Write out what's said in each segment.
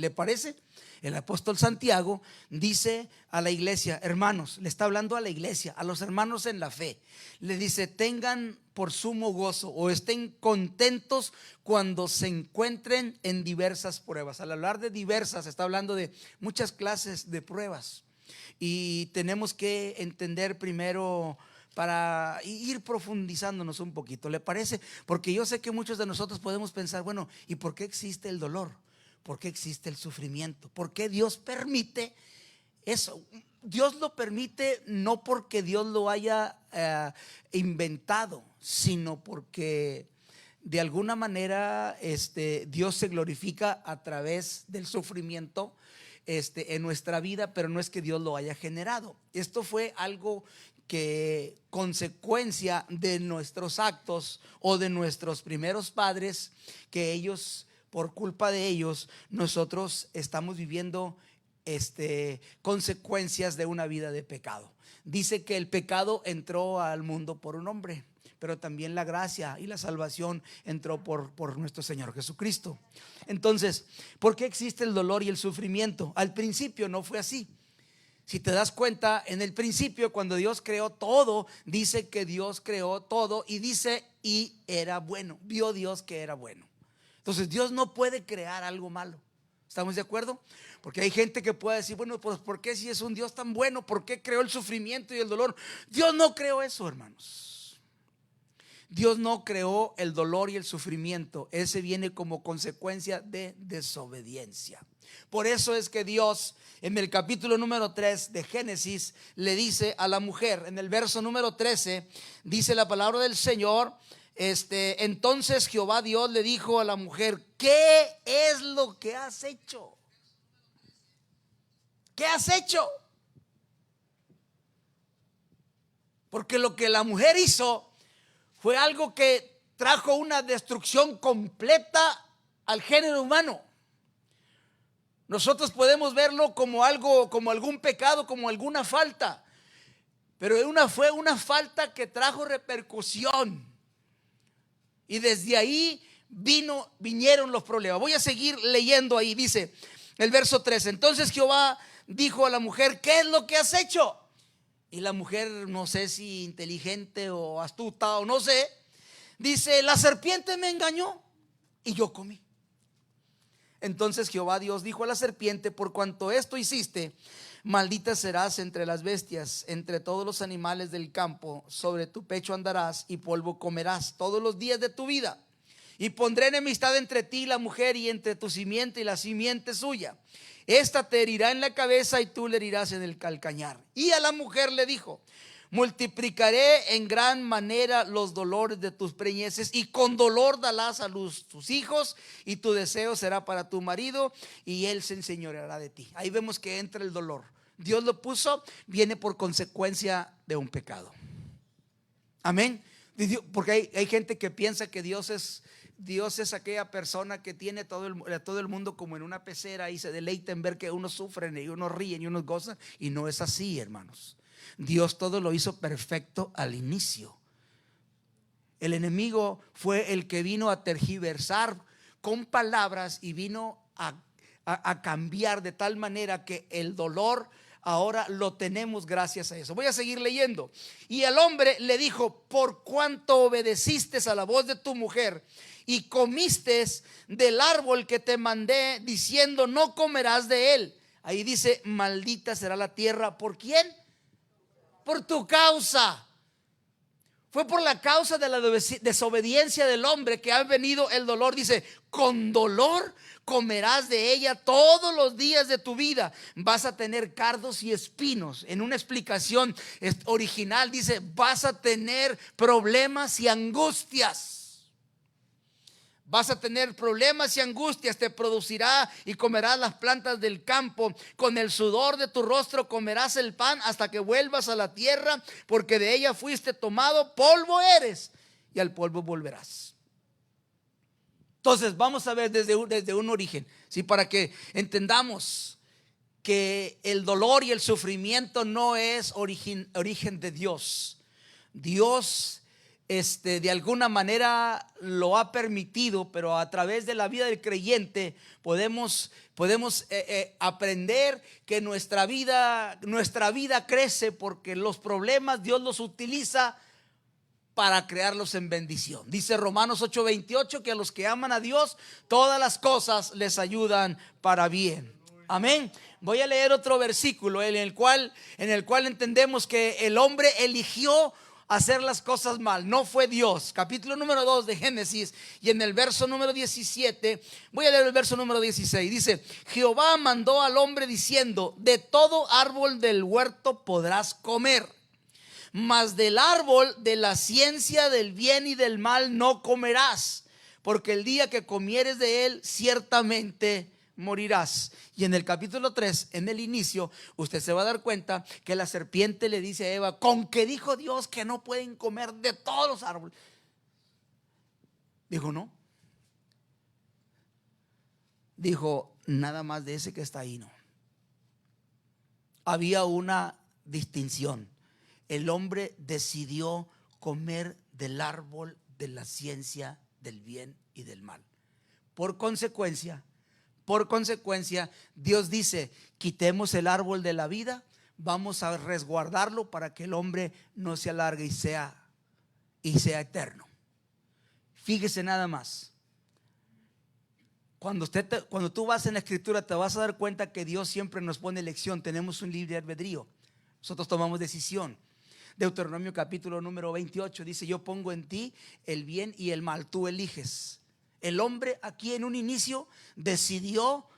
¿Le parece? El apóstol Santiago dice a la iglesia, hermanos, le está hablando a la iglesia, a los hermanos en la fe. Le dice, tengan por sumo gozo o estén contentos cuando se encuentren en diversas pruebas. Al hablar de diversas, está hablando de muchas clases de pruebas. Y tenemos que entender primero, para ir profundizándonos un poquito, ¿le parece? Porque yo sé que muchos de nosotros podemos pensar, bueno, ¿y por qué existe el dolor? ¿Por qué existe el sufrimiento? ¿Por qué Dios permite eso? Dios lo permite no porque Dios lo haya inventado, sino porque de alguna manera Dios se glorifica a través del sufrimiento en nuestra vida, pero no es que Dios lo haya generado. Esto fue algo que consecuencia de nuestros actos o de nuestros primeros padres, que ellos, por culpa de ellos, nosotros estamos viviendo consecuencias de una vida de pecado. Dice que el pecado entró al mundo por un hombre, pero también la gracia y la salvación entró por nuestro Señor Jesucristo. Entonces, ¿por qué existe el dolor y el sufrimiento? Al principio no fue así. Si te das cuenta, en el principio, cuando Dios creó todo, dice que Dios creó todo y dice, y era bueno. Vio Dios que era bueno. Entonces Dios no puede crear algo malo. ¿Estamos de acuerdo? Porque hay gente que puede decir, bueno, pues ¿por qué si es un Dios tan bueno? ¿Por qué creó el sufrimiento y el dolor? Dios no creó eso, hermanos. Dios no creó el dolor y el sufrimiento. Ese viene como consecuencia de desobediencia. Por eso es que Dios en el capítulo número 3 de Génesis le dice a la mujer, en el verso número 13, dice la palabra del Señor, entonces Jehová Dios le dijo a la mujer, ¿qué es lo que has hecho? ¿Qué has hecho? Porque lo que la mujer hizo fue algo que trajo una destrucción completa al género humano. Nosotros podemos verlo como algo, como algún pecado, como alguna falta, pero fue una falta que trajo repercusión. Y desde ahí vinieron los problemas. Voy a seguir leyendo ahí, dice el verso 13. Entonces Jehová dijo a la mujer, ¿qué es lo que has hecho? Y la mujer, no sé si inteligente o astuta o no sé, dice, la serpiente me engañó y yo comí. Entonces Jehová Dios dijo a la serpiente, por cuanto esto hiciste, maldita serás entre las bestias, entre todos los animales del campo, sobre tu pecho andarás y polvo comerás todos los días de tu vida. Y pondré enemistad entre ti y la mujer, y entre tu simiente y la simiente suya. Esta te herirá en la cabeza y tú le herirás en el calcañar. Y a la mujer le dijo, multiplicaré en gran manera los dolores de tus preñeces, y con dolor darás a luz tus hijos, y tu deseo será para tu marido, y él se enseñoreará de ti. Ahí vemos que entra el dolor. Dios lo puso, viene por consecuencia de un pecado. Amén. Porque hay gente que piensa que Dios es aquella persona que tiene todo el mundo como en una pecera y se deleita en ver que unos sufren y unos ríen y unos gozan, y no es así, hermanos. Dios todo lo hizo perfecto al inicio. El enemigo fue el que vino a tergiversar con palabras y vino a cambiar de tal manera que el dolor ahora lo tenemos gracias a eso. Voy a seguir leyendo. Y el hombre le dijo, por cuanto obedeciste a la voz de tu mujer y comiste del árbol que te mandé, diciendo, no comerás de él. Ahí dice, maldita será la tierra. ¿Por quién? Por tu causa. Fue por la causa de la desobediencia del hombre que ha venido el dolor. Dice, con dolor comerás de ella todos los días de tu vida. Vas a tener cardos y espinos. En una explicación original dice, vas a tener problemas y angustias. Vas a tener problemas y angustias, te producirá y comerás las plantas del campo. Con el sudor de tu rostro comerás el pan hasta que vuelvas a la tierra, porque de ella fuiste tomado, polvo eres y al polvo volverás. Entonces vamos a ver desde un origen, ¿sí? Para que entendamos que el dolor y el sufrimiento no es origen de Dios. Dios de alguna manera lo ha permitido, pero a través de la vida del creyente podemos aprender que nuestra vida crece, porque los problemas Dios los utiliza para crearlos en bendición. Dice Romanos 8:28 que a los que aman a Dios todas las cosas les ayudan para bien. Amén. Voy a leer otro versículo en el cual entendemos que el hombre eligió hacer las cosas mal, no fue Dios. Capítulo número 2 de Génesis, y en el verso número 17, voy a leer el verso número 16. Dice: Jehová mandó al hombre diciendo: de todo árbol del huerto podrás comer, mas del árbol de la ciencia del bien y del mal no comerás, porque el día que comieres de él ciertamente morirás. Y en el capítulo 3, en el inicio, usted se va a dar cuenta que la serpiente le dice a Eva: con que dijo Dios que no pueden comer de todos los árboles. Dijo: no. Dijo: nada más de ese que está ahí, no. Había una distinción. El hombre decidió comer del árbol de la ciencia del bien y del mal. Por consecuencia, Dios dice: quitemos el árbol de la vida, vamos a resguardarlo para que el hombre no se alargue y sea eterno. Fíjese nada más. Cuando tú vas en la escritura, te vas a dar cuenta que Dios siempre nos pone elección. Tenemos un libre albedrío. Nosotros tomamos decisión. Deuteronomio capítulo número 28 dice: yo pongo en ti el bien y el mal, tú eliges. El hombre aquí en un inicio decidió.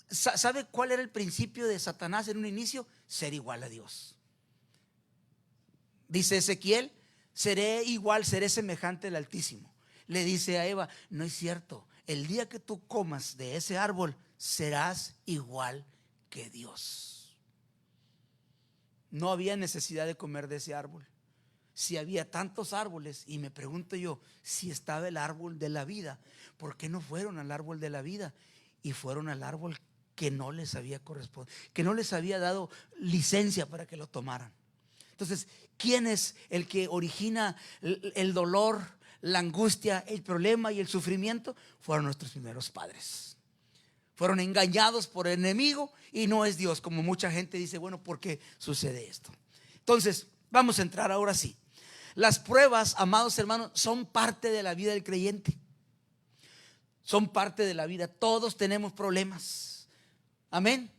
¿Sabe cuál era el principio de Satanás en un inicio? Ser igual a Dios. Dice Ezequiel: seré igual, seré semejante al Altísimo. Le dice a Eva: no es cierto, el día que tú comas de ese árbol serás igual que Dios. No había necesidad de comer de ese árbol. Si había tantos árboles, y me pregunto yo, si estaba el árbol de la vida, ¿por qué no fueron al árbol de la vida y fueron al árbol que no les había correspondido, que no les había dado licencia para que lo tomaran? Entonces, ¿quién es el que origina el dolor, la angustia, el problema y el sufrimiento? Fueron nuestros primeros padres. Fueron engañados por el enemigo y no es Dios, como mucha gente dice. Bueno, ¿por qué sucede esto? Entonces, vamos a entrar ahora sí. Las pruebas, amados hermanos, son parte de la vida del creyente. Son parte de la vida. Todos tenemos problemas. Amén.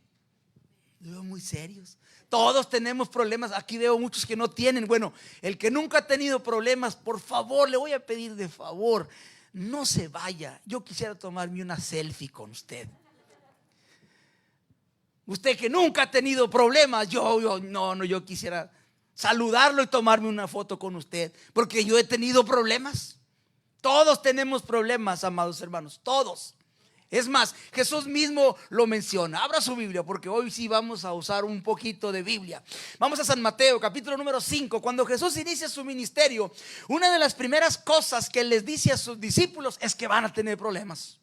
Lo veo muy serios. Todos tenemos problemas. Aquí veo muchos que no tienen. Bueno, el que nunca ha tenido problemas, por favor, le voy a pedir de favor, no se vaya. Yo quisiera tomarme una selfie con usted. Usted que nunca ha tenido problemas, yo quisiera saludarlo y tomarme una foto con usted, porque yo he tenido problemas. Todos tenemos problemas, amados hermanos, todos. Es más, Jesús mismo lo menciona. Abra su Biblia, porque hoy sí vamos a usar un poquito de Biblia. Vamos a San Mateo, capítulo número 5. Cuando Jesús inicia su ministerio, una de las primeras cosas que les dice a sus discípulos es que van a tener problemas.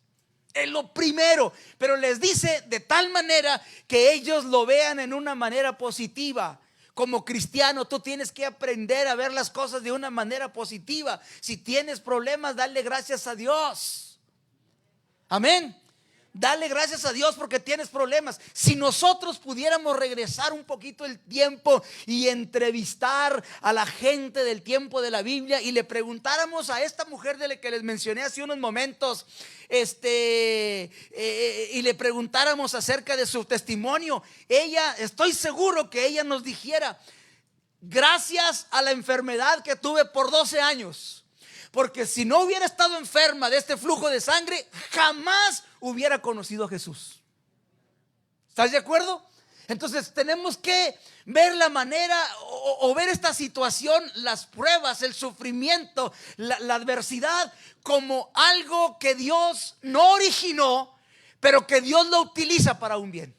Es lo primero, pero les dice de tal manera que ellos lo vean en una manera positiva. Como cristiano, tú tienes que aprender a ver las cosas de una manera positiva. Si tienes problemas, dale gracias a Dios. Amén. Dale gracias a Dios porque tienes problemas. Si nosotros pudiéramos regresar un poquito el tiempo y entrevistar a la gente del tiempo de la Biblia y le preguntáramos a esta mujer de la que les mencioné hace unos momentos, y le preguntáramos acerca de su testimonio, estoy seguro que ella nos dijera: gracias a la enfermedad que tuve por 12 años, porque si no hubiera estado enferma de este flujo de sangre, jamás hubiera conocido a Jesús. ¿Estás de acuerdo? Entonces tenemos que ver la manera o ver esta situación, las pruebas, el sufrimiento, la adversidad, como algo que Dios no originó, pero que Dios lo utiliza para un bien.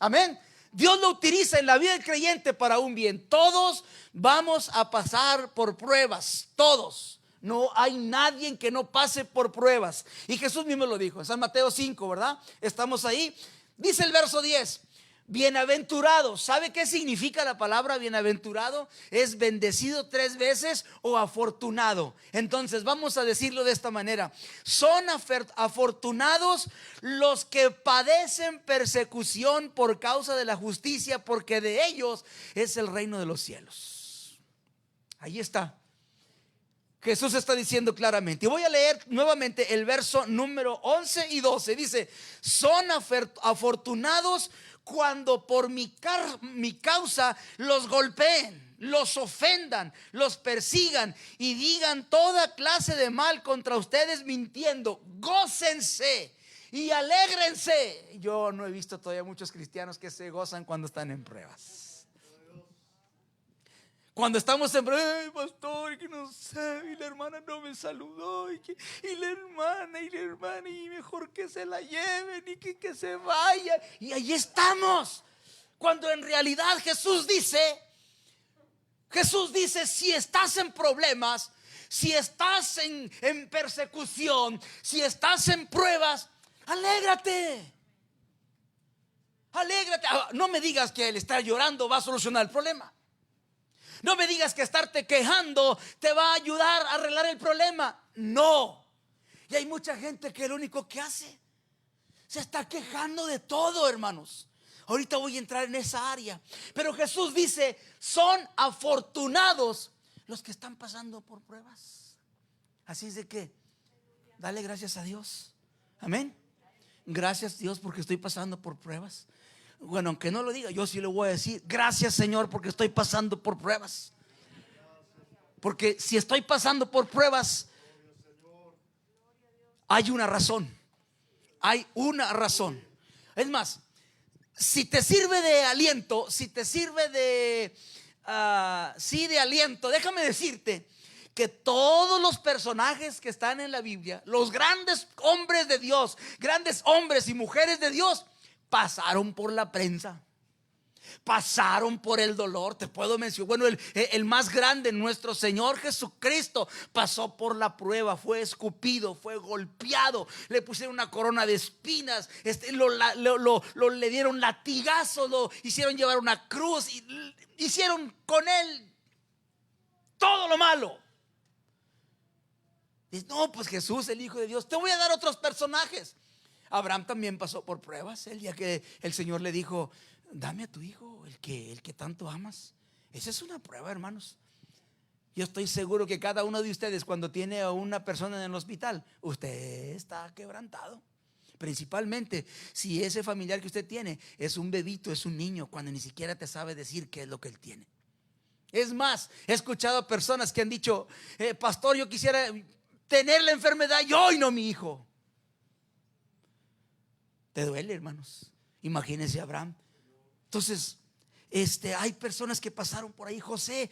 Amén. Dios lo utiliza en la vida del creyente para un bien. Todos vamos a pasar por pruebas, todos. No hay nadie que no pase por pruebas. Y Jesús mismo lo dijo en San Mateo 5, ¿verdad? Estamos ahí. Dice el verso 10: Bienaventurado. ¿Sabe qué significa la palabra bienaventurado? Es bendecido 3 veces o afortunado. Entonces vamos a decirlo de esta manera: son afortunados los que padecen persecución por causa de la justicia, porque de ellos es el reino de los cielos. Ahí está. Jesús está diciendo claramente. Y voy a leer nuevamente el verso número 11 y 12. Dice: son afortunados cuando por mi causa los golpeen, los ofendan, los persigan y digan toda clase de mal contra ustedes mintiendo. Gócense y alégrense. Yo no he visto todavía muchos cristianos que se gozan cuando están en pruebas. Cuando estamos en pruebas, pastor, que no sé, y la hermana no me saludó, y la hermana, y mejor que se la lleven, y que se vaya. Y ahí estamos. Cuando en realidad Jesús dice, si estás en problemas, si estás en persecución, si estás en pruebas, alégrate. Alégrate. No me digas que el estar llorando va a solucionar el problema. No me digas que estarte quejando te va a ayudar a arreglar el problema. No. Y hay mucha gente que lo único que hace, se está quejando de todo, hermanos. Ahorita voy a entrar en esa área. Pero Jesús dice: son afortunados los que están pasando por pruebas. Así es de que dale gracias a Dios. Amén. Gracias, Dios, porque estoy pasando por pruebas. Bueno, aunque no lo diga, yo sí le voy a decir: gracias, Señor, porque estoy pasando por pruebas. Porque si estoy pasando por pruebas, hay una razón. Hay una razón. Es más, si te sirve de aliento, si te sirve de aliento, déjame decirte que todos los personajes que están en la Biblia, los grandes hombres de Dios, grandes hombres y mujeres de Dios, pasaron por la prensa, pasaron por el dolor. Te puedo mencionar, bueno, el más grande, nuestro Señor Jesucristo, pasó por la prueba, fue escupido, fue golpeado, le pusieron una corona de espinas, le dieron latigazos, lo hicieron llevar una cruz, y hicieron con él todo lo malo. Dice: no, pues Jesús, el Hijo de Dios. Te voy a dar otros personajes. Abraham también pasó por pruebas. El día que el Señor le dijo: dame a tu hijo, el que tanto amas. Esa es una prueba, hermanos. Yo estoy seguro que cada uno de ustedes, cuando tiene a una persona en el hospital, usted está quebrantado. Principalmente si ese familiar que usted tiene es un bebito, es un niño, cuando ni siquiera te sabe decir qué es lo que él tiene. Es más, he escuchado a personas que han dicho: pastor, yo quisiera tener la enfermedad yo y no mi hijo. Te duele, hermanos. Imagínense a Abraham. Entonces, hay personas que pasaron por ahí. José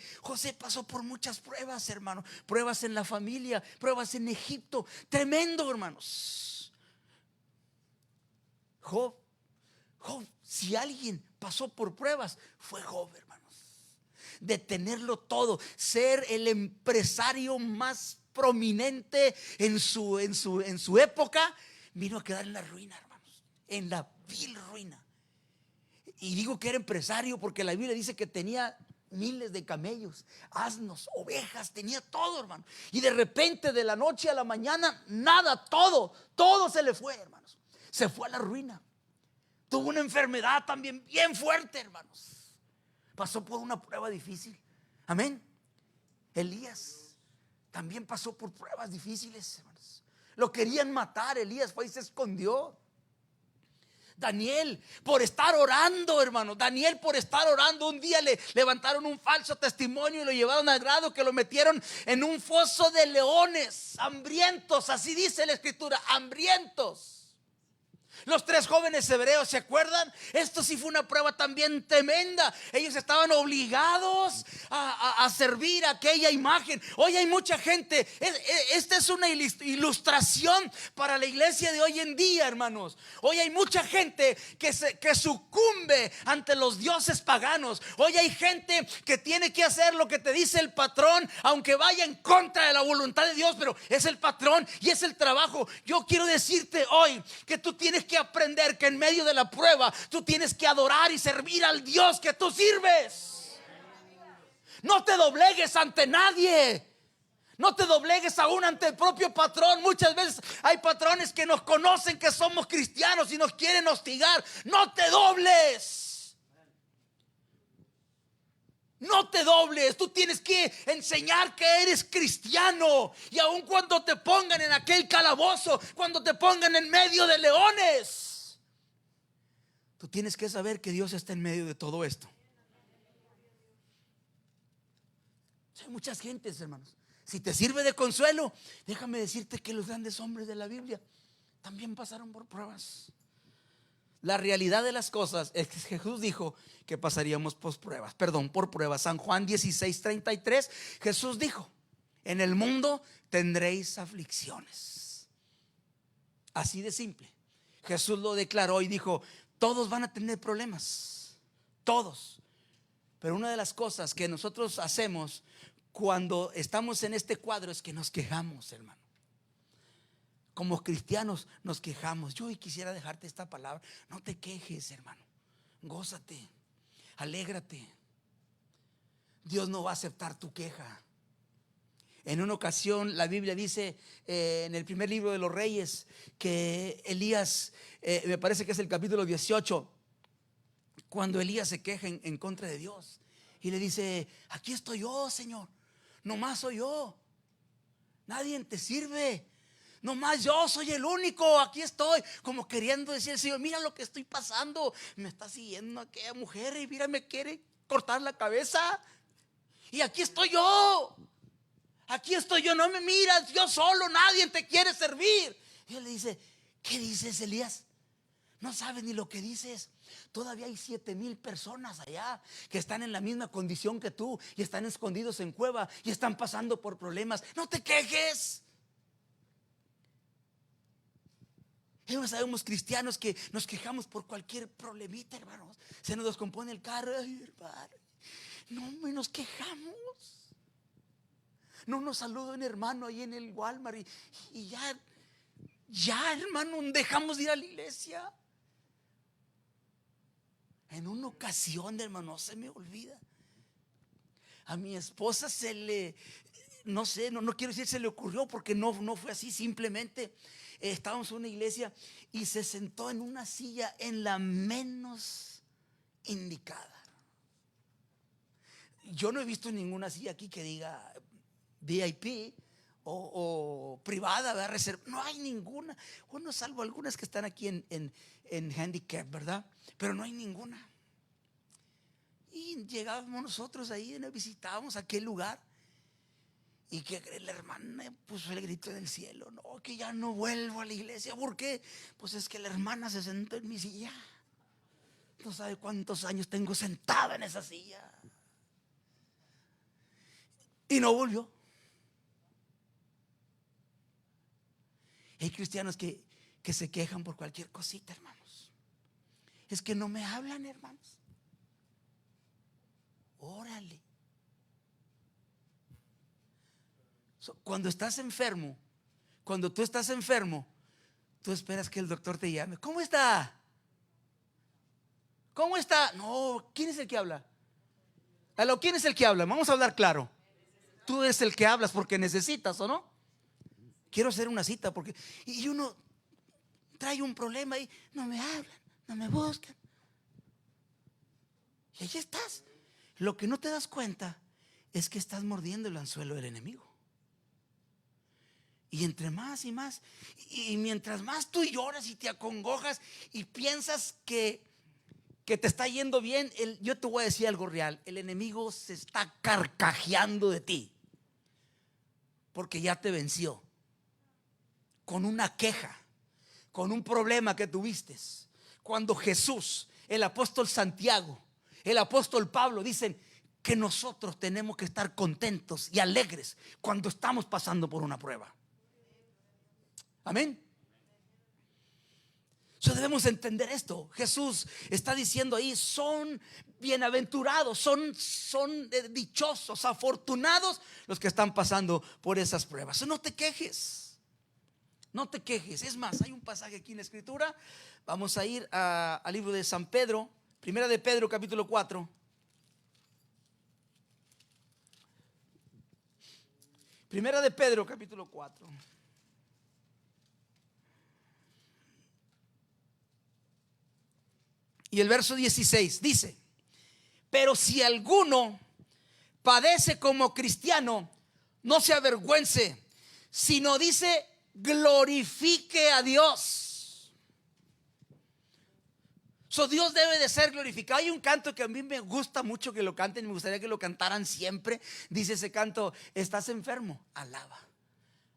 pasó por muchas pruebas, hermano. Pruebas en la familia, pruebas en Egipto. Tremendo, hermanos. Job, si alguien pasó por pruebas, fue Job, hermanos. De tenerlo todo, ser el empresario más prominente en su época, vino a quedar en la ruina, hermanos, en la vil ruina. Y digo que era empresario porque la Biblia dice que tenía miles de camellos, asnos, ovejas, tenía todo, hermano. Y de repente, de la noche a la mañana, nada, todo se le fue, hermanos. Se fue a la ruina. Tuvo una enfermedad también bien fuerte, hermanos. Pasó por una prueba difícil. Amén. Elías también pasó por pruebas difíciles, hermanos. Lo querían matar. Elías fue y se escondió. Daniel, por estar orando, hermano. Daniel, por estar orando, un día le levantaron un falso testimonio y lo llevaron al grado que lo metieron en un foso de leones, hambrientos. Así dice la escritura, hambrientos. Los 3 jóvenes hebreos, ¿se acuerdan? Esto sí fue una prueba también tremenda. Ellos estaban obligados a servir a aquella imagen. Hoy hay mucha gente. Esta es una ilustración para la iglesia de hoy en día, hermanos. Hoy hay mucha gente que sucumbe ante los dioses paganos. Hoy hay gente que tiene que hacer lo que te dice el patrón, aunque vaya en contra de la voluntad de Dios, pero es el patrón y es el trabajo. Yo quiero decirte hoy que tú tienes tiene que aprender que en medio de la prueba tú tienes que adorar y servir al Dios que tú sirves. No te doblegues ante nadie. No te doblegues aún ante el propio patrón. Muchas veces hay patrones que nos conocen que somos cristianos y nos quieren hostigar. No te dobles. No te dobles. Tú tienes que enseñar que eres cristiano. Y aun cuando te pongan en aquel calabozo, cuando te pongan en medio de leones, tú tienes que saber que Dios está en medio de todo esto. Hay muchas gentes, hermanos. Si te sirve de consuelo, déjame decirte que los grandes hombres de la Biblia también pasaron por pruebas. La realidad de las cosas es que Jesús dijo que pasaríamos por pruebas. San Juan 16:33, Jesús dijo: en el mundo tendréis aflicciones. Así de simple. Jesús lo declaró y dijo: todos van a tener problemas, todos. Pero una de las cosas que nosotros hacemos cuando estamos en este cuadro es que nos quejamos, hermano. Como cristianos nos quejamos. Yo hoy quisiera dejarte esta palabra: no te quejes, hermano. Gózate, alégrate. Dios no va a aceptar tu queja. En una ocasión la Biblia dice en el primer libro de los Reyes que Elías, me parece que es el capítulo 18, cuando Elías se queja en contra de Dios y le dice: aquí estoy yo, Señor, nomás soy yo, nadie te sirve, nomás yo soy el único, aquí estoy. Como queriendo decir al Señor: mira lo que estoy pasando, me está siguiendo aquella mujer y mira, me quiere cortar la cabeza. Y aquí estoy yo, no me miras, yo solo, nadie te quiere servir. Y él le dice: ¿qué dices, Elías? No sabes ni lo que dices. Todavía hay 7,000 personas allá que están en la misma condición que tú y están escondidos en cueva y están pasando por problemas. No te quejes. Y no sabemos cristianos que nos quejamos por cualquier problemita, hermanos. Se nos descompone el carro. Ay, hermano, no nos quejamos. No nos saluda un hermano ahí en el Walmart y ya, hermano, dejamos de ir a la iglesia. En una ocasión, hermano, no se me olvida, a mi esposa no sé, no quiero decir se le ocurrió, porque no fue así. Simplemente estábamos en una iglesia y se sentó en una silla en la menos indicada. Yo no he visto ninguna silla aquí que diga VIP o privada, ¿verdad? Reserva. No hay ninguna. Bueno, salvo algunas que están aquí en handicap, ¿verdad? Pero no hay ninguna. Y llegábamos nosotros ahí, visitábamos aquel lugar, y que la hermana puso el grito del cielo: no, que ya no vuelvo a la iglesia. ¿Por qué? Pues es que la hermana se sentó en mi silla. No sabe cuántos años tengo sentada en esa silla. Y no volvió. Hay cristianos que se quejan por cualquier cosita, hermanos. Es que no me hablan, hermanos. Órale. Cuando estás enfermo, cuando tú estás enfermo, tú esperas que el doctor te llame: ¿cómo está? ¿Cómo está? No, ¿quién es el que habla? ¿Quién es el que habla? Vamos a hablar claro. Tú eres el que hablas porque necesitas, ¿o no? Quiero hacer una cita porque y uno trae un problema y no me hablan, no me buscan. Y ahí estás. Lo que no te das cuenta es que estás mordiendo el anzuelo del enemigo. Y entre más y más, y mientras más tú lloras y te acongojas y piensas que te está yendo bien, yo te voy a decir algo real: el enemigo se está carcajeando de ti, porque ya te venció con una queja, con un problema que tuviste. Cuando Jesús, el apóstol Santiago, el apóstol Pablo dicen que nosotros tenemos que estar contentos y alegres cuando estamos pasando por una prueba. Amén. Debemos entender esto. Jesús está diciendo ahí: son bienaventurados, son dichosos, afortunados los que están pasando por esas pruebas. No te quejes. No te quejes. Es más, hay un pasaje aquí en la Escritura. Vamos a ir al libro de San Pedro, Primera de Pedro, capítulo 4. Primera de Pedro, capítulo 4. Y el verso 16 dice: pero si alguno padece como cristiano, no se avergüence, sino dice, glorifique a Dios. Dios debe de ser glorificado. Hay un canto que a mí me gusta mucho que lo canten, me gustaría que lo cantaran siempre. Dice ese canto: estás enfermo, alaba,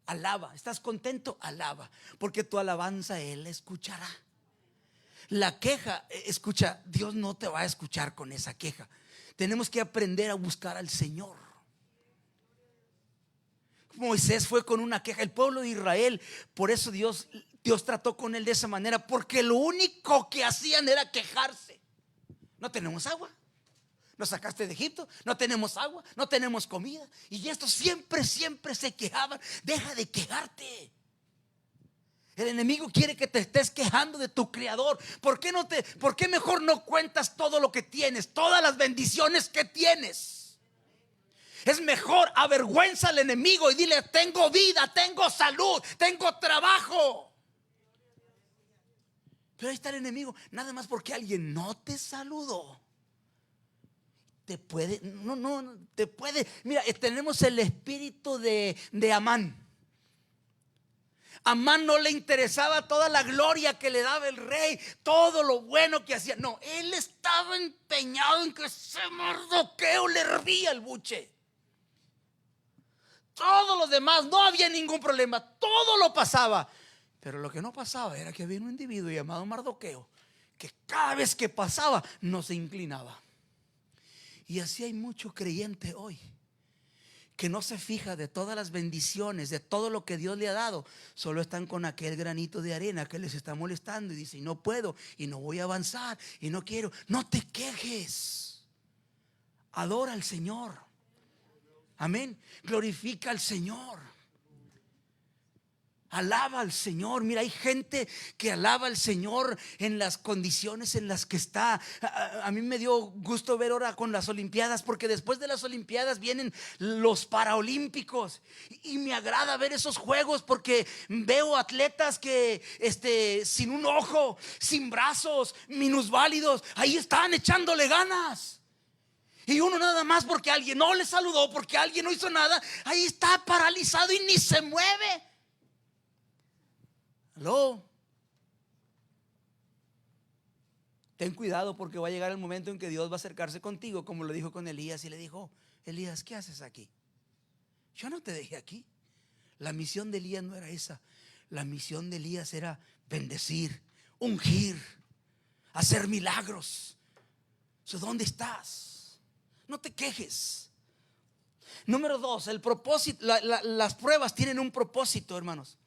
alaba. Estás contento, alaba, porque tu alabanza Él escuchará. La queja, escucha, Dios no te va a escuchar con esa queja. Tenemos que aprender a buscar al Señor. Moisés fue con una queja, el pueblo de Israel. Por eso Dios trató con él de esa manera, porque lo único que hacían era quejarse. No tenemos agua, nos sacaste de Egipto, no tenemos agua, no tenemos comida. Y estos siempre se quejaban. Deja de quejarte. El enemigo quiere que te estés quejando de tu Creador. ¿Por qué mejor no cuentas todo lo que tienes, todas las bendiciones que tienes? Es mejor avergüenza al enemigo y dile: tengo vida, tengo salud, tengo trabajo. Pero ahí está el enemigo. Nada más porque alguien no te saludó, te puede, te puede. Mira, tenemos el espíritu de Amán. Amán no le interesaba toda la gloria que le daba el rey, todo lo bueno que hacía. No, él estaba empeñado en que ese Mardoqueo le hervía el buche. Todos los demás no había ningún problema, todo lo pasaba. Pero lo que no pasaba era que había un individuo llamado Mardoqueo que cada vez que pasaba no se inclinaba. Y así hay mucho creyente hoy que no se fija de todas las bendiciones, de todo lo que Dios le ha dado. Solo están con aquel granito de arena que les está molestando y dicen: no puedo y no voy a avanzar y no quiero. No te quejes, adora al Señor. Amén. Glorifica al Señor, alaba al Señor. Mira, hay gente que alaba al Señor en las condiciones en las que está. A mí me dio gusto ver ahora con las Olimpiadas, porque después de las Olimpiadas vienen los Paraolímpicos. Y me agrada ver esos juegos, porque veo atletas que sin un ojo, sin brazos, minusválidos, ahí están echándole ganas. Y uno nada más porque alguien no le saludó, porque alguien no hizo nada, ahí está paralizado y ni se mueve. Aló. Ten cuidado, porque va a llegar el momento en que Dios va a acercarse contigo, como lo dijo con Elías, y le dijo: Elías, ¿qué haces aquí? Yo no te dejé aquí. La misión de Elías no era esa. La misión de Elías era bendecir, ungir, hacer milagros. ¿Dónde estás? No te quejes. Número 2, el propósito. Las pruebas tienen un propósito, hermanos.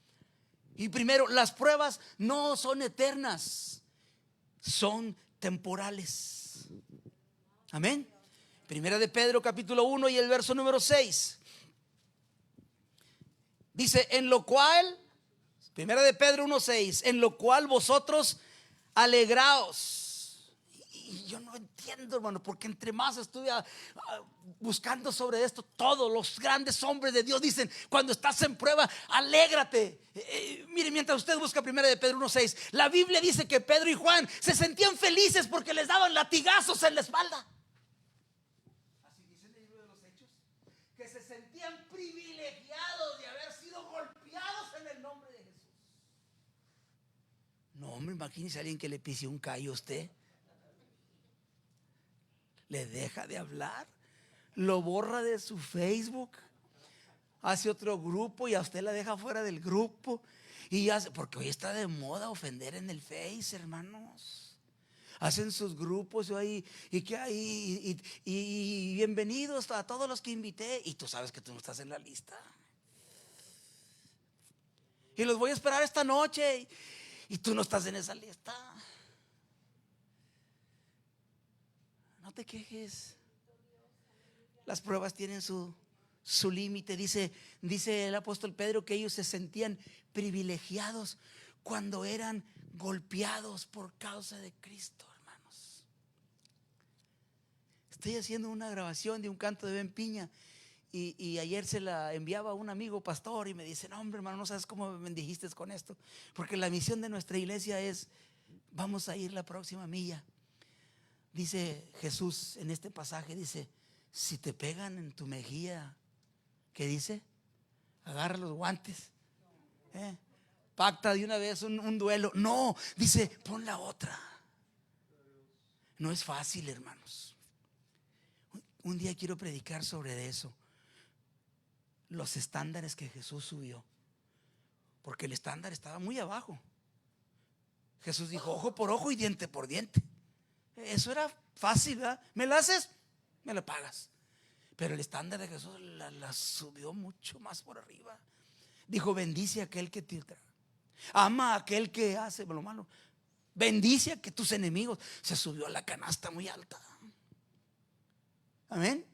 Y primero, las pruebas no son eternas, son temporales. Amén. Primera de Pedro, capítulo 1 y el verso número 6. Dice: en lo cual, Primera de Pedro 1:6, en lo cual vosotros alegraos. Y yo no entiendo, hermano, porque entre más estuve buscando sobre esto, todos los grandes hombres de Dios dicen: cuando estás en prueba, alégrate. Mire, mientras usted busca Primera de Pedro 1:6, la Biblia dice que Pedro y Juan se sentían felices porque les daban latigazos en la espalda. Así dice el libro de los Hechos, que se sentían privilegiados de haber sido golpeados en el nombre de Jesús. No, hombre, imagínese a alguien que le pise un callo a usted. Le deja de hablar, lo borra de su Facebook, hace otro grupo y a usted la deja fuera del grupo. Y hace, porque hoy está de moda ofender en el Face, hermanos. Hacen sus grupos ahí y bienvenidos a todos los que invité, y tú sabes que tú no estás en la lista. Y los voy a esperar esta noche y tú no estás en esa lista. No te quejes. Las pruebas tienen su su límite. Dice el apóstol Pedro que ellos se sentían privilegiados cuando eran golpeados por causa de Cristo, hermanos. Estoy haciendo una grabación de un canto de Ben Piña y ayer se la enviaba a un amigo pastor y me dice: no, hombre, hermano, no sabes cómo me bendijiste con esto, porque la misión de nuestra iglesia es: vamos a ir la próxima milla. Dice Jesús en este pasaje, dice: si te pegan en tu mejilla, ¿qué dice? Agarra los guantes, pacta de una vez un duelo. No, dice: pon la otra. No es fácil, hermanos. Un día quiero predicar sobre eso, los estándares que Jesús subió, porque el estándar estaba muy abajo. Jesús dijo: ojo por ojo y diente por diente. Eso era fácil, ¿verdad? ¿Me la haces? Me la pagas. Pero el estándar de Jesús la subió mucho más por arriba. Dijo: bendice a aquel que te trae, ama a aquel que hace lo malo, bendice a que tus enemigos. Se subió a la canasta muy alta. Amén.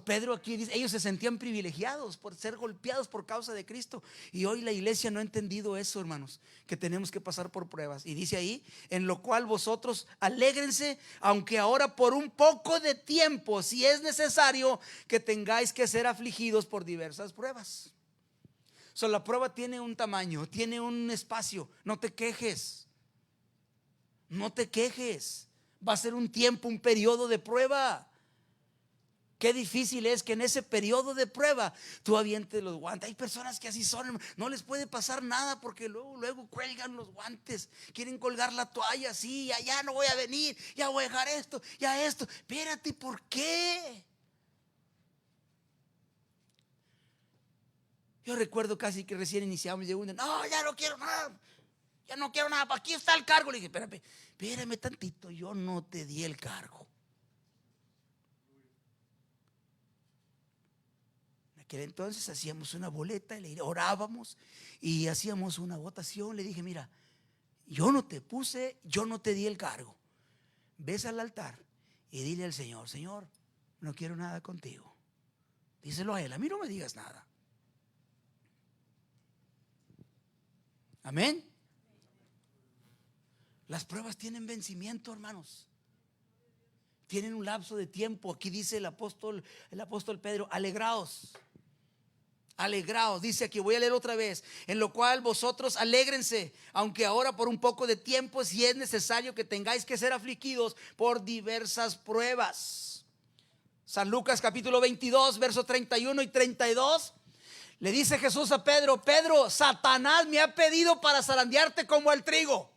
Pedro aquí dice: ellos se sentían privilegiados por ser golpeados por causa de Cristo. Y hoy la iglesia no ha entendido eso, hermanos, que tenemos que pasar por pruebas. Y dice ahí: en lo cual vosotros alégrense, aunque ahora por un poco de tiempo, si es necesario, que tengáis que ser afligidos por diversas pruebas. La prueba tiene un tamaño, tiene un espacio. No te quejes. No te quejes. Va a ser un tiempo, un periodo de prueba. Qué difícil es que en ese periodo de prueba tú avientes los guantes. Hay personas que así son, no les puede pasar nada porque luego cuelgan los guantes, quieren colgar la toalla así: ya no voy a venir, ya voy a dejar esto, ya esto. Espérate, ¿por qué? Yo recuerdo casi que recién iniciamos, llegó un: no, ya no quiero nada, ya no quiero nada, aquí está el cargo. Le dije: espérame tantito, yo no te di el cargo. Entonces hacíamos una boleta, orábamos y hacíamos una votación. Le dije: mira, yo no te puse, yo no te di el cargo. Ves al altar y dile al Señor: Señor, no quiero nada contigo. Díselo a Él, a mí no me digas nada. Amén. Las pruebas tienen vencimiento, hermanos. Tienen un lapso de tiempo. Aquí dice el apóstol Pedro: alegraos. Alegraos, dice aquí, voy a leer otra vez: en lo cual vosotros alégrense, aunque ahora por un poco de tiempo, si es necesario, que tengáis que ser afligidos por diversas pruebas. San Lucas capítulo 22, versos 31 y 32. Le dice Jesús a Pedro: Pedro, Satanás me ha pedido para zarandearte como el trigo.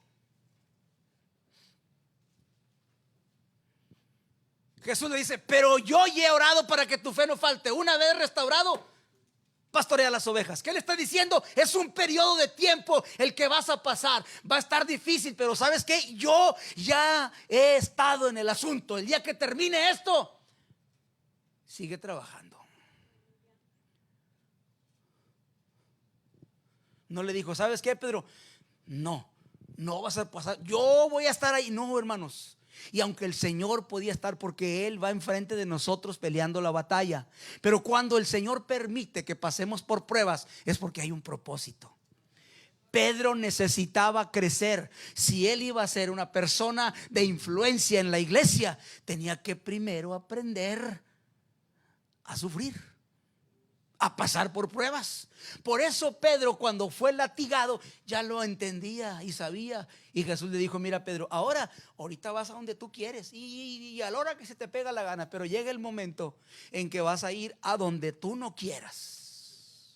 Jesús le dice: pero yo ya he orado para que tu fe no falte. Una vez restaurado, pastorea las ovejas. ¿Qué le está diciendo? Es un periodo de tiempo el que vas a pasar. Va a estar difícil, pero ¿sabes qué? Yo ya he estado en el asunto. El día que termine esto, sigue trabajando. No le dijo: ¿sabes qué, Pedro? No vas a pasar, yo voy a estar ahí. No, hermanos. Y aunque el Señor podía estar, porque Él va enfrente de nosotros peleando la batalla, pero cuando el Señor permite que pasemos por pruebas, es porque hay un propósito. Pedro necesitaba crecer. Si él iba a ser una persona de influencia en la iglesia, tenía que primero aprender a sufrir, a pasar por pruebas. Por eso Pedro, cuando fue latigado, ya lo entendía y sabía. Y Jesús le dijo: mira, Pedro, ahorita vas a donde tú quieres y a la hora que se te pega la gana, pero llega el momento en que vas a ir a donde tú no quieras.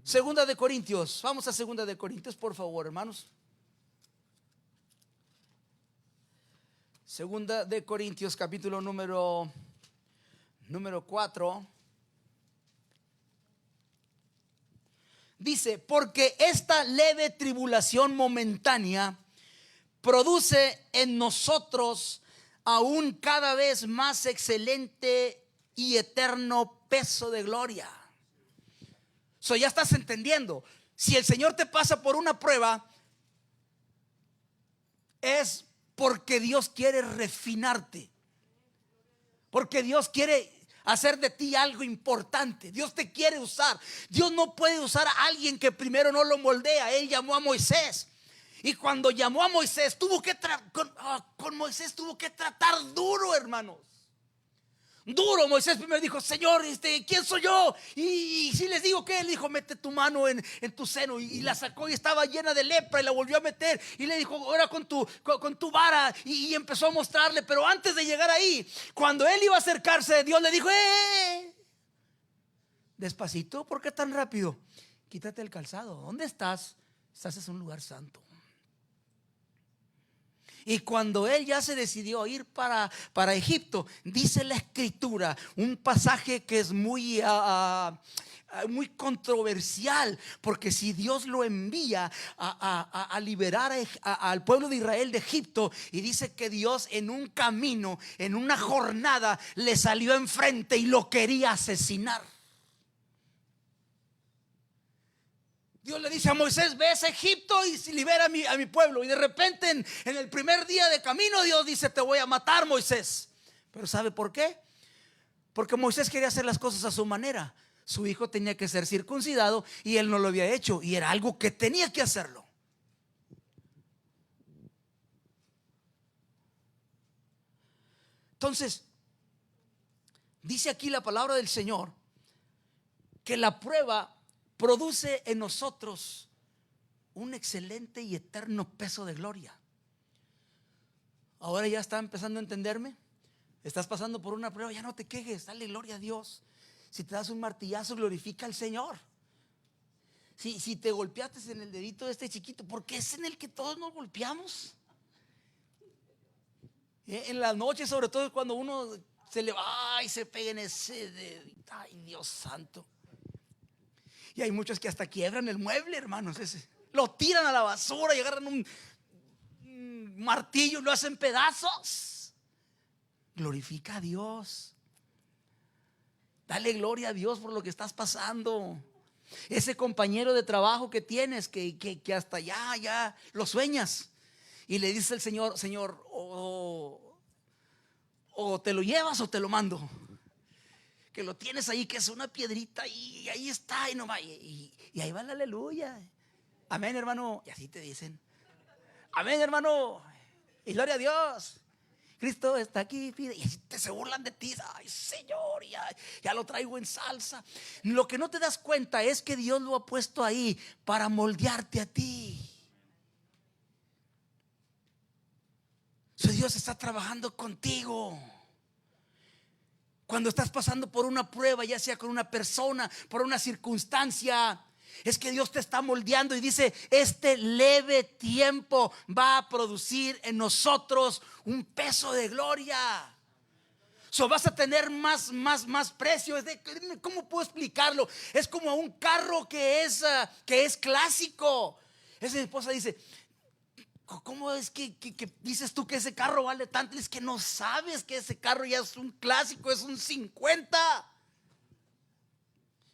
Segunda de Corintios, vamos a Segunda de Corintios, por favor, hermanos. Segunda de Corintios, capítulo número 4. Dice: porque esta leve tribulación momentánea produce en nosotros aún cada vez más excelente y eterno peso de gloria. Ya estás entendiendo. Si el Señor te pasa por una prueba, es porque Dios quiere refinarte. Porque Dios quiere hacer de ti algo importante. Dios te quiere usar. Dios no puede usar a alguien que primero no lo moldea. Él llamó a Moisés. Y cuando llamó a Moisés, con Moisés tuvo que tratar duro, hermanos. Duro. Moisés primero dijo: Señor, ¿quién soy yo? Y si les digo que él dijo: mete tu mano en tu seno. Y la sacó y estaba llena de lepra y la volvió a meter. Y le dijo: ahora con tu vara. Y empezó a mostrarle. Pero antes de llegar ahí, cuando él iba a acercarse, Dios le dijo: despacito, ¿por qué tan rápido? Quítate el calzado. ¿Dónde estás? Estás en un lugar santo. Y cuando él ya se decidió a ir para Egipto, dice la escritura, un pasaje que es muy controversial, porque si Dios lo envía a liberar al pueblo de Israel de Egipto, y dice que Dios en un camino, en una jornada, le salió enfrente y lo quería asesinar. Dios le dice a Moisés: ve a Egipto y libera a mi pueblo. Y de repente en el primer día de camino, Dios dice: te voy a matar, Moisés. Pero ¿sabe por qué? Porque Moisés quería hacer las cosas a su manera. Su hijo tenía que ser circuncidado y él no lo había hecho, y era algo que tenía que hacerlo. Entonces, dice aquí la palabra del Señor que la prueba produce en nosotros un excelente y eterno peso de gloria. Ahora ya está empezando a entenderme. Estás pasando por una prueba, ya no te quejes, dale gloria a Dios. Si te das un martillazo, glorifica al Señor. Si te golpeaste en el dedito de este chiquito, porque es en el que todos nos golpeamos. En las noches, sobre todo cuando uno se le va y se pega en ese dedito. Ay, Dios santo. Y hay muchos que hasta quiebran el mueble, hermanos. Lo tiran a la basura y agarran un martillo y lo hacen pedazos. Glorifica a Dios. Dale gloria a Dios por lo que estás pasando. Ese compañero de trabajo que tienes, que hasta ya lo sueñas. Y le dice el Señor: Señor, o te lo llevas o te lo mando. Que lo tienes ahí, que es una piedrita, y ahí está, y nomás, y ahí va la aleluya. Amén, hermano. Y así te dicen: amén, hermano, y gloria a Dios, Cristo está aquí, pide. Y así se burlan de ti. Ay, Señor, ya lo traigo en salsa. Lo que no te das cuenta es que Dios lo ha puesto ahí para moldearte a ti. Dios está trabajando contigo. Cuando estás pasando por una prueba, ya sea con una persona, por una circunstancia, es que Dios te está moldeando y dice: este leve tiempo va a producir en nosotros un peso de gloria. Vas a tener más precio. ¿Cómo puedo explicarlo? Es como un carro que es clásico. Esa mi esposa dice: ¿cómo es que dices tú que ese carro vale tanto? Es que no sabes que ese carro ya es un clásico, es un 50.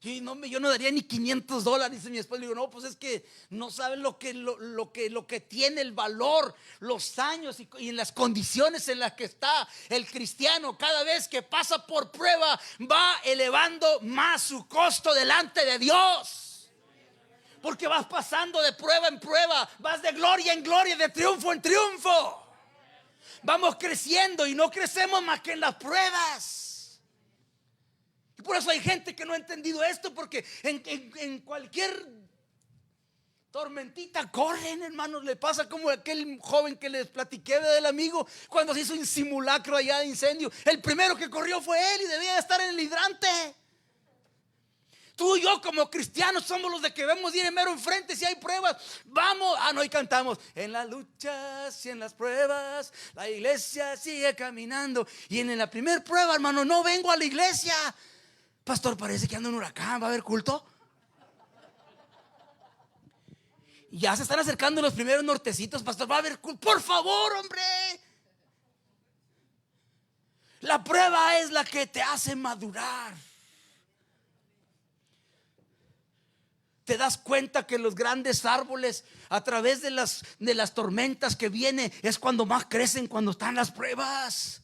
Y no, yo no daría ni $500. Dice mi esposa. Le digo: no, pues es que no sabes lo que tiene el valor, los años y en las condiciones en las que está el cristiano. Cada vez que pasa por prueba, va elevando más su costo delante de Dios. Porque vas pasando de prueba en prueba, vas de gloria en gloria, de triunfo en triunfo. Vamos creciendo y no crecemos más que en las pruebas. Y por eso hay gente que no ha entendido esto, porque en cualquier tormentita corren, hermanos. Le pasa como aquel joven que les platiqué del amigo, cuando se hizo un simulacro allá de incendio. El primero que corrió fue él y debía estar en el hidrante. Tú y yo como cristianos somos los de que vemos ir en mero enfrente. Si hay pruebas, vamos. No, y cantamos: en las luchas y en las pruebas la iglesia sigue caminando. Y en la primera prueba, hermano, no vengo a la iglesia. Pastor, parece que anda un huracán, ¿va a haber culto? Ya se están acercando los primeros nortecitos. Pastor, va a haber culto. Por favor, hombre. La prueba es la que te hace madurar. Te das cuenta que los grandes árboles, a través de las tormentas que vienen, es cuando más crecen, cuando están las pruebas.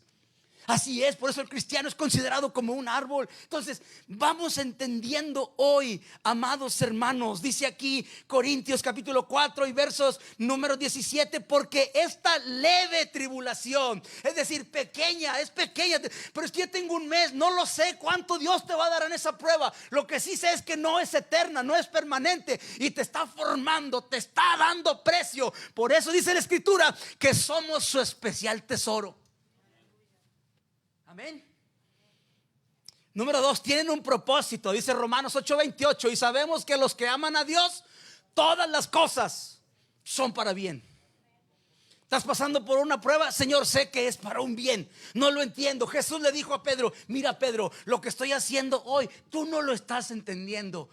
Así es, por eso el cristiano es considerado como un árbol. Entonces, vamos entendiendo hoy, amados hermanos, dice aquí Corintios capítulo 4 y versos número 17, porque esta leve tribulación, es decir, pequeña, es pequeña, pero es que yo tengo un mes, no lo sé cuánto Dios te va a dar en esa prueba. Lo que sí sé es que no es eterna, no es permanente y te está formando, te está dando precio. Por eso dice la Escritura que somos su especial tesoro. Amén. Número 2, tienen un propósito, dice Romanos 8:28, y sabemos que los que aman a Dios, todas las cosas son para bien. Estás pasando por una prueba, Señor, sé que es para un bien. No lo entiendo. Jesús le dijo a Pedro, mira Pedro, lo que estoy haciendo hoy, tú no lo estás entendiendo,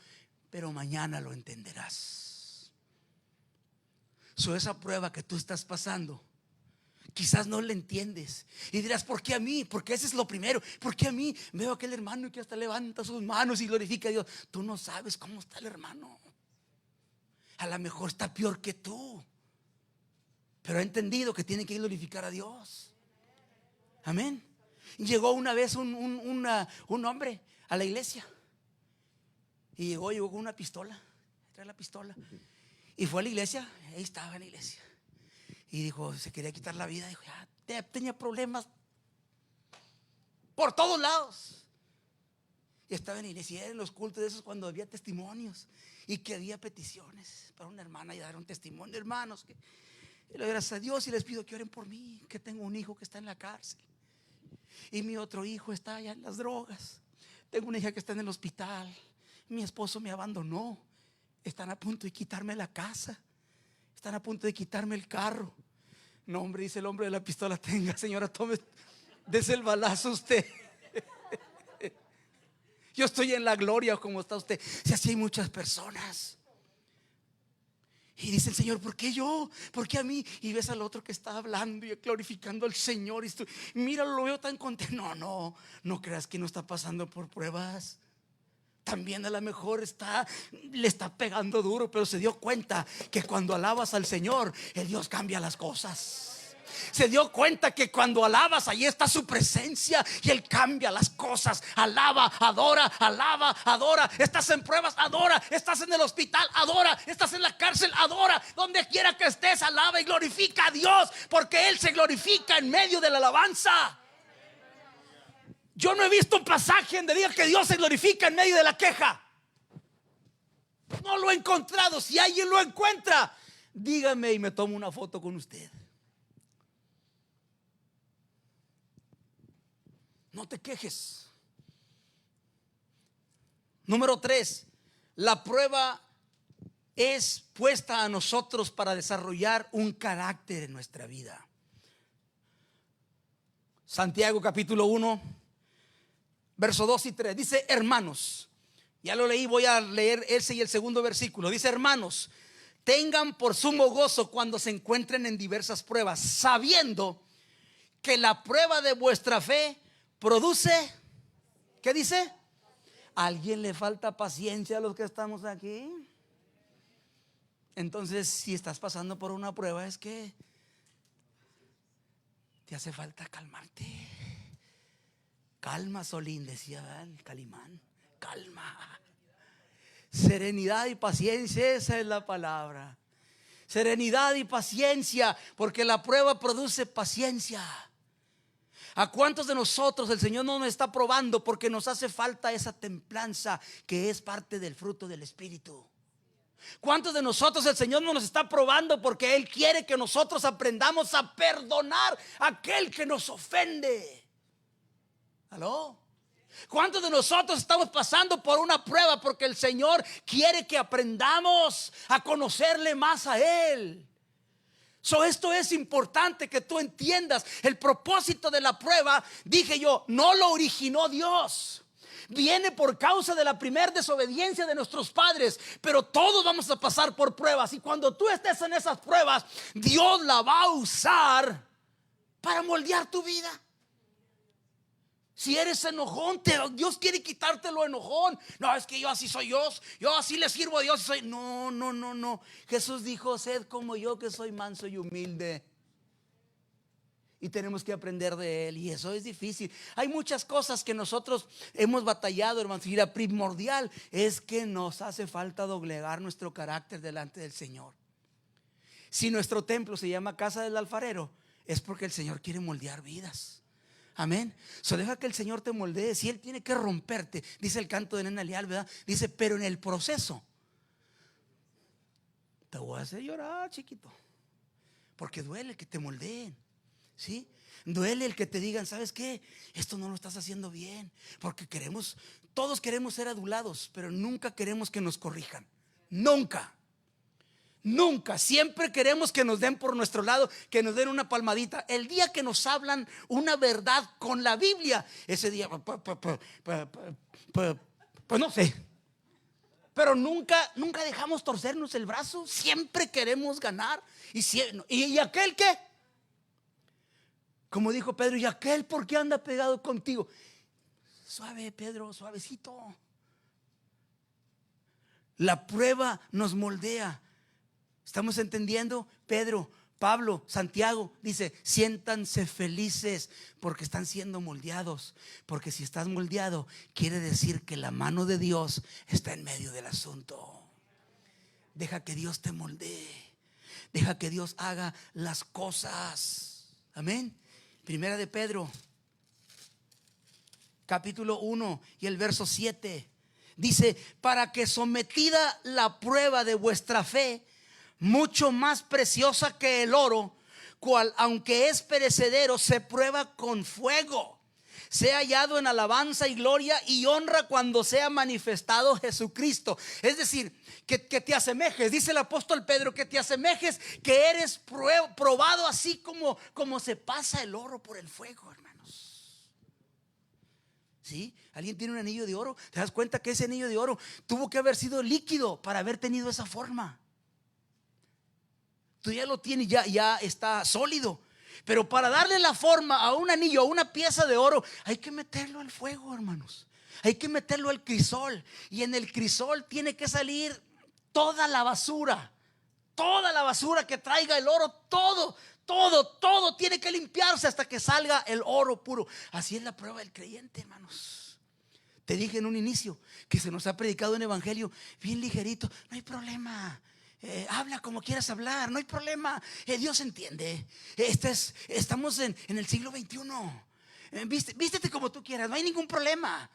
pero mañana lo entenderás. Esa prueba que tú estás pasando, quizás no le entiendes y dirás, ¿por qué a mí? Porque ese es lo primero. ¿Por qué a mí? Veo a aquel hermano que hasta levanta sus manos y glorifica a Dios. Tú no sabes cómo está el hermano. A lo mejor está peor que tú, pero ha entendido que tiene que glorificar a Dios. Amén. Llegó una vez un hombre a la iglesia y llegó con una pistola. Trae la pistola y fue a la iglesia. Ahí estaba en la iglesia. Y dijo, se quería quitar la vida. Dijo, ya tenía problemas por todos lados. Y estaba en la iglesia, en los cultos de esos, cuando había testimonios y que había peticiones para una hermana y dar un testimonio. Hermanos, que le doy gracias a Dios y les pido que oren por mí, que tengo un hijo que está en la cárcel y mi otro hijo está allá en las drogas. Tengo una hija que está en el hospital. Mi esposo me abandonó. Están a punto de quitarme la casa. Están a punto de quitarme el carro. No, hombre, dice el hombre de la pistola, tenga, señora, tome, dese el balazo usted. Yo estoy en la gloria como está usted. Si así hay muchas personas. Y dice el Señor, ¿por qué yo? ¿Por qué a mí? Y ves al otro que está hablando y glorificando al Señor. Y mira, lo veo tan contento. No creas que no está pasando por pruebas. También a lo mejor le está pegando duro, pero se dio cuenta que cuando alabas al Señor, el Dios cambia las cosas. Se dio cuenta que cuando alabas, ahí está su presencia y Él cambia las cosas. Alaba, adora, alaba, adora. Estás en pruebas, adora. Estás en el hospital, adora. Estás en la cárcel, adora. Donde quiera que estés, alaba y glorifica a Dios, porque Él se glorifica en medio de la alabanza. Yo no he visto un pasaje donde diga que Dios se glorifica en medio de la queja. No lo he encontrado. Si alguien lo encuentra, dígame y me tomo una foto con usted. No te quejes. Número 3, la prueba es puesta a nosotros para desarrollar un carácter en nuestra vida. Santiago capítulo 1 verso 2 y 3 dice, hermanos, ya lo leí, voy a leer ese y el segundo versículo. Dice, hermanos, tengan por sumo gozo cuando se encuentren en diversas pruebas, sabiendo que la prueba de vuestra fe produce, ¿qué dice? ¿A alguien le falta paciencia a los que estamos aquí? Entonces, si estás pasando por una prueba, es que te hace falta calmarte. Calma, Solín, decía el Calimán. Calma. Serenidad y paciencia, esa es la palabra. Serenidad y paciencia, porque la prueba produce paciencia. ¿A cuántos de nosotros el Señor no nos está probando porque nos hace falta esa templanza que es parte del fruto del Espíritu? ¿Cuántos de nosotros el Señor no nos está probando porque Él quiere que nosotros aprendamos a perdonar a aquel que nos ofende? ¿Aló? ¿Cuántos de nosotros estamos pasando por una prueba porque el Señor quiere que aprendamos a conocerle más a Él? Esto es importante que tú entiendas. El propósito de la prueba, dije yo, no lo originó Dios. Viene por causa de la primera desobediencia de nuestros padres. Pero todos vamos a pasar por pruebas. Y cuando tú estés en esas pruebas, Dios la va a usar para moldear tu vida. Si eres enojón, Dios quiere quitarte lo enojón. No, es que yo así soy Dios. Yo así le sirvo a Dios. No. Jesús dijo, sed como yo que soy manso y humilde. y tenemos que aprender de Él, y eso es difícil. Hay muchas cosas que nosotros hemos batallado, hermanos, y la primordial es que nos hace falta doblegar nuestro carácter delante del Señor. Si nuestro templo se llama casa del alfarero, es porque el Señor quiere moldear vidas. Amén. Deja que el Señor te moldee. Si Él tiene que romperte, dice el canto de Nena Leal, ¿verdad? Dice, pero en el proceso te voy a hacer llorar, chiquito, porque duele que te moldeen. ¿Sí? Duele el que te digan, ¿sabes qué? Esto no lo estás haciendo bien. Porque todos queremos ser adulados, pero nunca queremos que nos corrijan. Nunca. Nunca. Siempre queremos que nos den por nuestro lado, que nos den una palmadita. El día que nos hablan una verdad con la Biblia, ese día, pues no sé. Pero nunca dejamos torcernos el brazo. Siempre queremos ganar. ¿Y aquel qué? Como dijo Pedro, ¿y aquel por qué anda pegado contigo? Suave, Pedro, suavecito. La prueba nos moldea. ¿Estamos entendiendo? Pedro, Pablo, Santiago dice, siéntanse felices porque están siendo moldeados. Porque si estás moldeado, quiere decir que la mano de Dios está en medio del asunto. Deja que Dios te moldee. Deja que Dios haga las cosas. Amén. Primera de Pedro, capítulo 1 y el verso 7. Dice, para que sometida la prueba de vuestra fe, mucho más preciosa que el oro, cual aunque es perecedero, se prueba con fuego, sea hallado en alabanza y gloria y honra cuando sea manifestado Jesucristo. Es decir, que te asemejes, dice el apóstol Pedro, que te asemejes, que eres probado así como se pasa el oro por el fuego, hermanos. ¿Sí? ¿Alguien tiene un anillo de oro? ¿Te das cuenta que ese anillo de oro tuvo que haber sido líquido para haber tenido esa forma? Tú ya lo tienes, ya está sólido. Pero para darle la forma a un anillo, a una pieza de oro, hay que meterlo al fuego, hermanos. Hay que meterlo al crisol. Y en el crisol tiene que salir toda la basura que traiga el oro. Todo tiene que limpiarse hasta que salga el oro puro. Así es la prueba del creyente, hermanos. Te dije en un inicio que se nos ha predicado un evangelio bien ligerito. No hay problema. Habla como quieras hablar, no hay problema. Dios entiende. Estamos en el siglo XXI. Vístete como tú quieras, no hay ningún problema.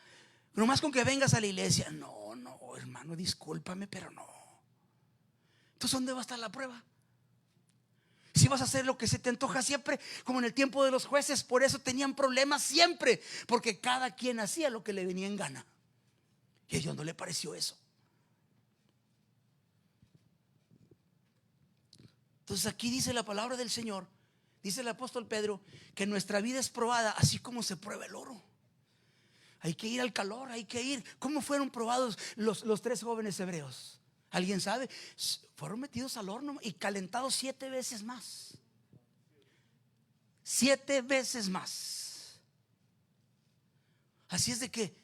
Nomás con que vengas a la iglesia. No, hermano, discúlpame, pero no. Entonces, ¿dónde va a estar la prueba? Si vas a hacer lo que se te antoja siempre, como en el tiempo de los jueces, por eso tenían problemas siempre, porque cada quien hacía lo que le venía en gana. Y a Dios no le pareció eso. Entonces aquí dice la palabra del Señor, dice el apóstol Pedro, que nuestra vida es probada así como se prueba el oro. Hay que ir al calor, hay que ir. ¿Cómo fueron probados los 3 jóvenes hebreos? ¿Alguien sabe? Fueron metidos al horno y calentados 7 veces más. 7 veces más. Así es de que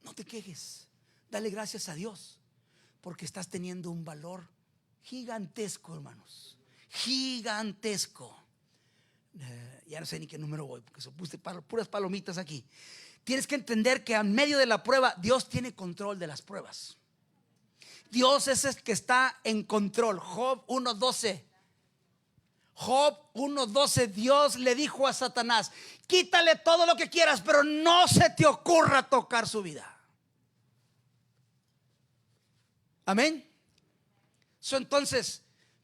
no te quejes, dale gracias a Dios, porque estás teniendo un valor gigantesco, hermanos. Gigantesco. Ya no sé ni qué número voy, porque se puse puras palomitas aquí. Tienes que entender que en medio de la prueba Dios tiene control de las pruebas. Dios es el que está en control. Job 1:12. Job 1:12. Dios le dijo a Satanás: quítale todo lo que quieras, pero no se te ocurra tocar su vida. Amén. Entonces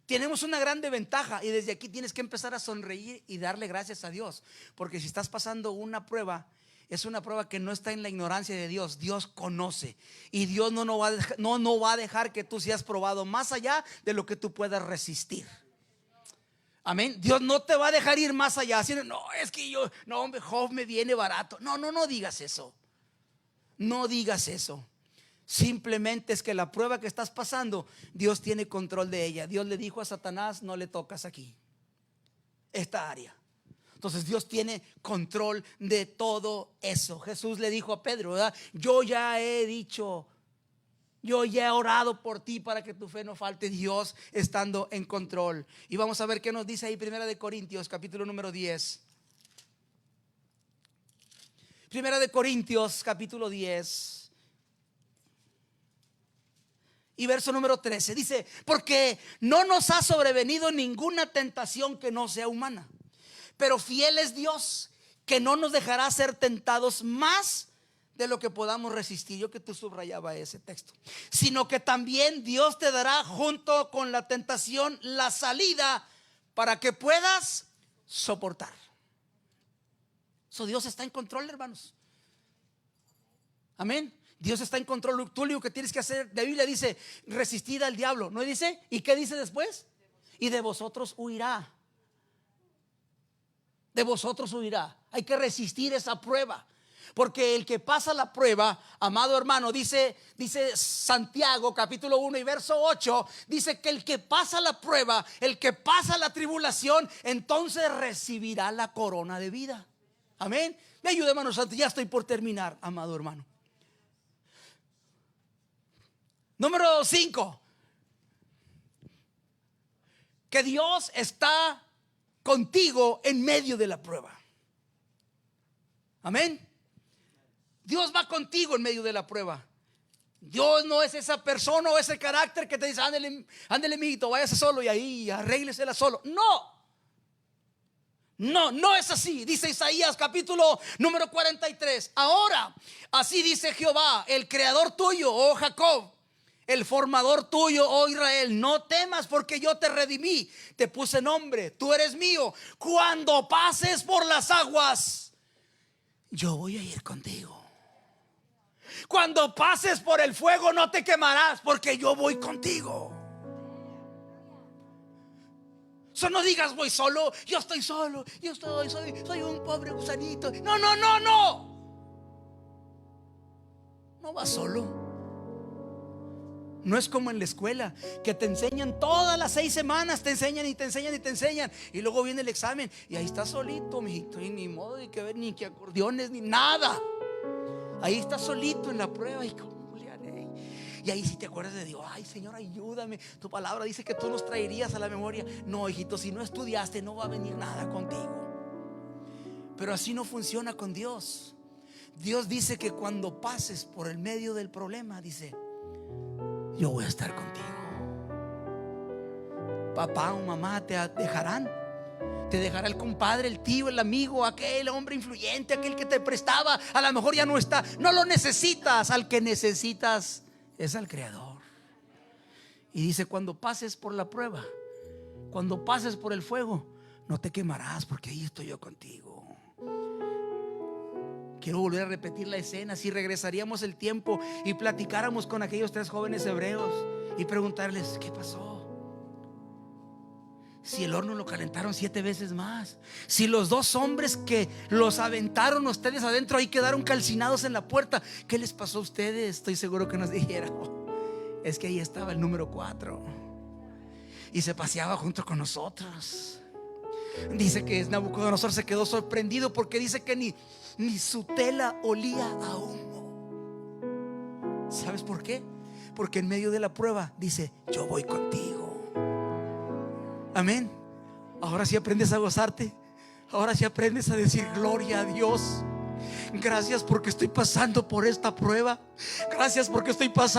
tenemos una grande ventaja, y desde aquí tienes que empezar a sonreír y darle gracias a Dios, porque si estás pasando una prueba, es una prueba que no está en la ignorancia de Dios. Dios conoce, y Dios no va a dejar que tú seas probado más allá de lo que tú puedas resistir. Amén. Dios no te va a dejar ir más allá. No, es que hombre, Job me viene barato. No digas eso. No digas eso. Simplemente es que la prueba que estás pasando, Dios tiene control de ella. Dios le dijo a Satanás: no le tocas aquí, esta área. Entonces Dios tiene control de todo eso. Jesús le dijo a Pedro, ¿verdad? Yo ya he orado por ti para que tu fe no falte. Dios estando en control. Y vamos a ver qué nos dice ahí, Primera de Corintios, capítulo número 10. Primera de Corintios capítulo 10 y verso número 13. Dice: porque no nos ha sobrevenido ninguna tentación que no sea humana, pero fiel es Dios, que no nos dejará ser tentados más de lo que podamos resistir. Yo que tú subrayaba ese texto. Sino que también Dios te dará junto con la tentación la salida para que puedas soportar. Dios está en control, hermanos. Amén. Dios está en control. Tú lo único que tienes que hacer, la Biblia dice: resistid al diablo, ¿no dice? ¿Y qué dice después? Y de vosotros huirá. De vosotros huirá. Hay que resistir esa prueba, porque el que pasa la prueba, amado hermano, dice Santiago capítulo 1 y verso 8, dice que el que pasa la prueba, el que pasa la tribulación, entonces recibirá la corona de vida. Amén. Me ayuda, hermano santo, ya estoy por terminar, amado hermano. Número 5, que Dios está contigo en medio de la prueba. Amén. Dios va contigo en medio de la prueba. Dios no es esa persona o ese carácter que te dice: ándele mijito, váyase solo y ahí arréglesela solo. No es así. Dice Isaías capítulo número 43: ahora así dice Jehová, el creador tuyo, oh Jacob, el formador tuyo, oh Israel: no temas, porque yo te redimí, te puse nombre, tú eres mío. Cuando pases por las aguas, yo voy a ir contigo. Cuando pases por el fuego, no te quemarás, porque yo voy contigo. No digas: voy solo, yo estoy solo, soy un pobre gusanito. No vas solo. No es como en la escuela, que te enseñan todas las 6 semanas, te enseñan y luego viene el examen y ahí estás solito, mijito, y ni modo de que ver, ni que acordeones, ni nada. Ahí estás solito en la prueba. Y cómo le haré. Y ahí sí te acuerdas de Dios: ay, Señor, ayúdame, tu palabra dice que tú nos traerías a la memoria. No, hijito, si no estudiaste, no va a venir nada contigo. Pero así no funciona con Dios. Dios dice que cuando pases por el medio del problema, dice: yo voy a estar contigo. Papá o mamá te dejarán. Te dejará el compadre, el tío, el amigo, aquel hombre influyente, aquel que te prestaba, a lo mejor ya no está. No lo necesitas. Al que necesitas es al Creador. Y dice: cuando pases por la prueba, cuando pases por el fuego, no te quemarás, porque ahí estoy yo contigo. Quiero volver a repetir la escena. Si regresaríamos el tiempo y platicáramos con aquellos 3 jóvenes hebreos y preguntarles: ¿qué pasó? Si el horno lo calentaron 7 veces más, si los 2 hombres que los aventaron ustedes adentro ahí quedaron calcinados en la puerta, ¿qué les pasó a ustedes? Estoy seguro que nos dijeran: es que ahí estaba el número 4 y se paseaba junto con nosotros. Dice que Nabucodonosor se quedó sorprendido, porque dice que ni su tela olía a humo. ¿Sabes por qué? Porque en medio de la prueba dice: yo voy contigo. Amén. Ahora sí aprendes a gozarte. Ahora sí aprendes a decir: gloria a Dios. Gracias porque estoy pasando por esta prueba. Gracias porque estoy pasando